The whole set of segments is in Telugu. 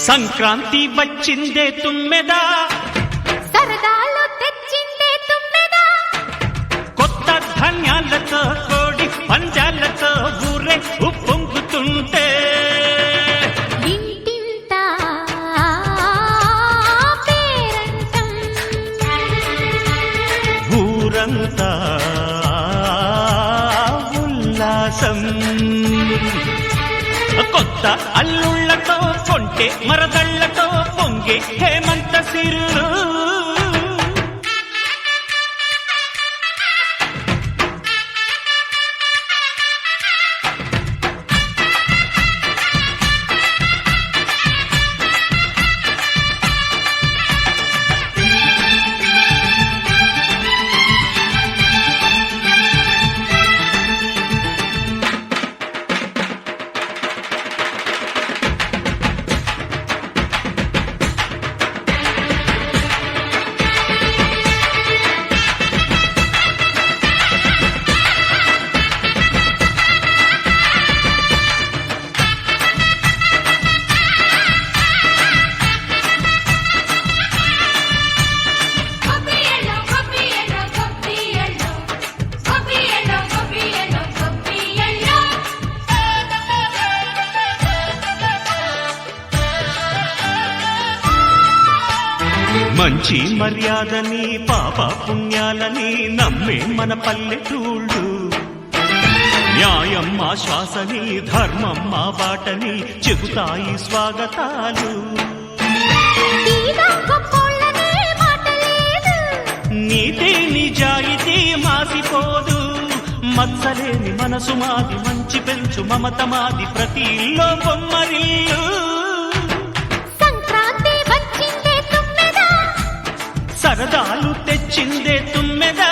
సంక్రాంతి వచ్చిందే తుమ్మెదా, సరదాలో తెచ్చిందే తుమ్మెదా, కొత్త ధాన్యాలతో కోడి పంజాలతో ఊరే ఉప్పొంగుతుంటే ఇంటింత పేరంటం, ఊరంతా ఉల్లాసం. కొత్త అల్లుళ్లతో కొంటే మరదళ్లతో పొంగే హేమంత సిరులు. మంచి మర్యాదని పాప పుణ్యాలని నమ్మే మన పల్లెటూళ్ళు, న్యాయం మా శ్వాసని ధర్మం మా బాటని చెబుతాయి స్వాగతాలు. నీతి నిజాయితీ మాసిపోదు, మత్సలేని మనసు మాది, మంచి పెంచు మమత మాది, ప్రతి ఇల్లో బొమ్మరిల్లు. సరదాలు తెచ్చిందే తుమ్మెదా,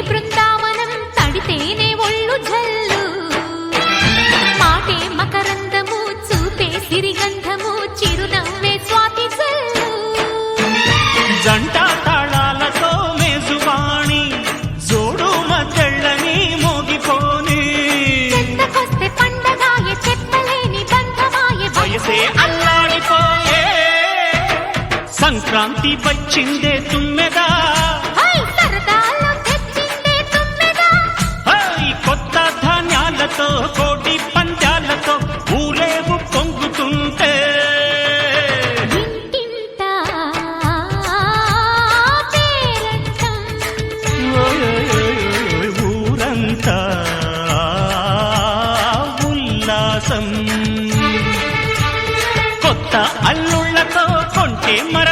బృందావనం తడితేనే ఒళ్ళు జల్లు, మాటే మకరందము చూపే సిరిగంధము, చిరునవ్వే స్వాతి జల్లు. జంట తాళాలతో మేజువాణి జోడు మద్దళ్ళని మోగిపోని, చెత్తకొస్తే పండగాయ చెప్పలేని బంధమాయ, వయసే అల్లాడిపోయే. సంక్రాంతి వచ్చిందే తుమ్మెదా, కోటి పంజాలతో ఊరేగు పొంగుతుంటే ఇంటింత పేరంటం, ఊరంతా ఉల్లాసం. కొత్త అల్లుళ్లతో కొంటే మర